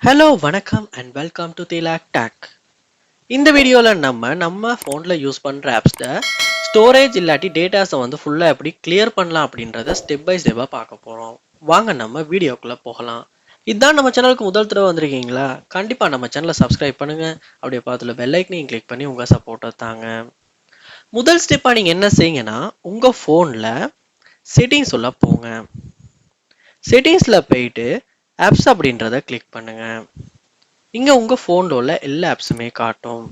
Hello வணக்கம் and welcome to Thilak take. இந்த வீடியோவில் நம்ம ஃபோனில் யூஸ் பண்ணுற ஆப்ஸில் ஸ்டோரேஜ் இல்லாட்டி டேட்டாஸை வந்து ஃபுல்லாக எப்படி கிளியர் பண்ணலாம் அப்படின்றத ஸ்டெப் பை ஸ்டெப்பாக பார்க்க போகிறோம். வாங்க நம்ம வீடியோக்குள்ளே போகலாம். இதுதான் நம்ம சேனலுக்கு முதல் தடவை வந்திருக்கீங்களா? கண்டிப்பாக நம்ம சேனலை சப்ஸ்கிரைப் பண்ணுங்கள். அப்படியே பார்த்துல பெல் ஐக்கனையும் கிளிக் பண்ணி உங்கள் சப்போர்ட்டை தாங்க. முதல் ஸ்டெப்பாக நீங்கள் என்ன செய்யுங்கன்னா உங்கள் ஃபோனில் செட்டிங்ஸ் உள்ள போங்க. செட்டிங்ஸில் போயிட்டு ஆப்ஸ் அப்படின்றத கிளிக் பண்ணுங்க. இங்கே உங்கள் ஃபோனில் உள்ள எல்லா ஆப்ஸுமே காட்டும்.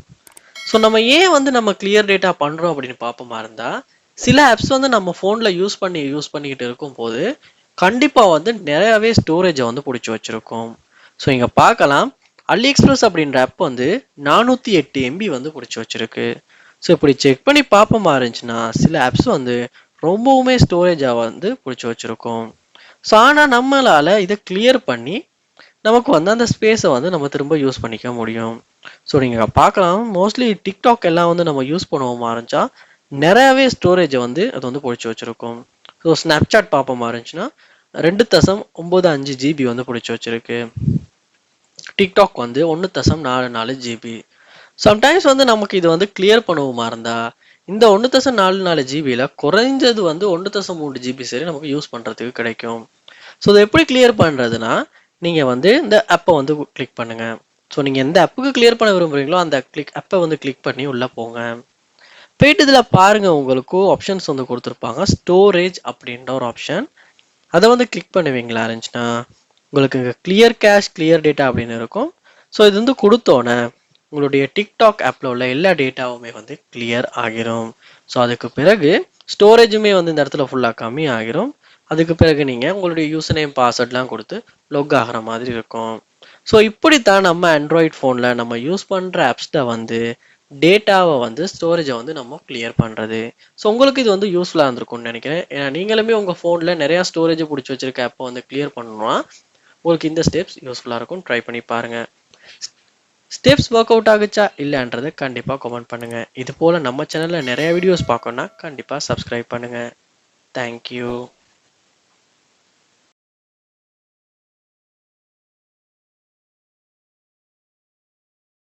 ஸோ நம்ம ஏன் வந்து நம்ம கிளியர் டேட்டா பண்ணுறோம் அப்படின்னு பார்ப்போமா இருந்தால், சில ஆப்ஸ் வந்து நம்ம ஃபோனில் யூஸ் பண்ணிக்கிட்டு இருக்கும்போது கண்டிப்பாக வந்து நிறையாவே ஸ்டோரேஜை வந்து பிடிச்சி வச்சுருக்கோம். ஸோ இங்கே பார்க்கலாம், அலி எக்ஸ்பிரஸ் அப்படின்ற ஆப் வந்து 408 MB வந்து பிடிச்சி வச்சிருக்கு. ஸோ இப்படி செக் பண்ணி பார்ப்போமா இருந்துச்சுன்னா சில ஆப்ஸ் வந்து ரொம்பவுமே ஸ்டோரேஜாக வந்து பிடிச்சி வச்சுருக்கோம். ஸோ ஆனால் நம்மளால் இதை கிளியர் பண்ணி நமக்கு வந்து அந்த ஸ்பேஸை வந்து நம்ம திரும்ப யூஸ் பண்ணிக்க முடியும். ஸோ நீங்கள் பார்க்கலாம், மோஸ்ட்லி டிக்டாக் எல்லாம் வந்து நம்ம யூஸ் பண்ணுவோமா இருந்துச்சா நிறையாவே ஸ்டோரேஜை வந்து அது வந்து பிடிச்சி வச்சுருக்கும். ஸோ ஸ்னாப்சாட் பார்ப்போமா இருந்துச்சுன்னா 2.95 GB வந்து பிடிச்சி வச்சிருக்கு. டிக்டாக் வந்து 1.44 GB. சம்டைம்ஸ் வந்து நமக்கு இது வந்து கிளியர் பண்ணுவோமா இருந்தால் இந்த 1.44 GBயில் குறைஞ்சது வந்து 1.3 GB சரி நமக்கு யூஸ் பண்ணுறதுக்கு கிடைக்கும். ஸோ இதை எப்படி கிளியர் பண்ணுறதுனா, நீங்கள் வந்து இந்த ஆப்பை வந்து கிளிக் பண்ணுங்கள். ஸோ நீங்கள் எந்த ஆப்புக்கு கிளியர் பண்ண விரும்புகிறீங்களோ அந்த ஆப்பை வந்து கிளிக் பண்ணி உள்ளே போங்க. போயிட்டு இதில் பாருங்கள், உங்களுக்கு ஆப்ஷன்ஸ் வந்து கொடுத்துருப்பாங்க. ஸ்டோரேஜ் அப்படின்ற ஒரு ஆப்ஷன், அதை வந்து கிளிக் பண்ணுவீங்களா இருந்துச்சுன்னா உங்களுக்கு கிளியர் கேஷ் கிளியர் டேட்டா அப்படின்னு இருக்கும். ஸோ இது வந்து கொடுத்தோன்னே உங்களுடைய டிக்டாக் ஆப்பில் உள்ள எல்லா டேட்டாவுமே வந்து கிளியர் ஆகிரும். ஸோ அதுக்கு பிறகு ஸ்டோரேஜுமே வந்து இந்த இடத்துல ஃபுல்லாக கம்மி ஆகிரும். அதுக்கு பிறகு நீங்கள் உங்களுடைய யூசர் நேம் பாஸ்வேர்ட்லாம் கொடுத்து லொக் ஆகிற மாதிரி இருக்கும். ஸோ இப்படித்தான் நம்ம ஆண்ட்ராய்ட் ஃபோனில் நம்ம யூஸ் பண்ணுற ஆப்ஸில் வந்து டேட்டாவை வந்து ஸ்டோரேஜை வந்து நம்ம கிளியர் பண்ணுறது. ஸோ உங்களுக்கு இது வந்து யூஸ்ஃபுல்லாக இருந்திருக்கும்னு நினைக்கிறேன். ஏன்னா நீங்களுமே உங்கள் ஃபோனில் நிறையா ஸ்டோரேஜை பிடிச்சி வச்சிருக்க ஆப்பை வந்து கிளியர் பண்ணணும்னா உங்களுக்கு இந்த ஸ்டெப்ஸ் யூஸ்ஃபுல்லாக இருக்கும். ட்ரை பண்ணி பாருங்கள். ஸ்டெப்ஸ் ஒர்க் அவுட் ஆகுச்சா இல்லைன்றதை கண்டிப்பாக கமெண்ட் பண்ணுங்கள். இது போல் நம்ம சேனலில் நிறைய வீடியோஸ் பார்க்கணுன்னா கண்டிப்பாக சப்ஸ்கிரைப் பண்ணுங்கள். தேங்க்யூ.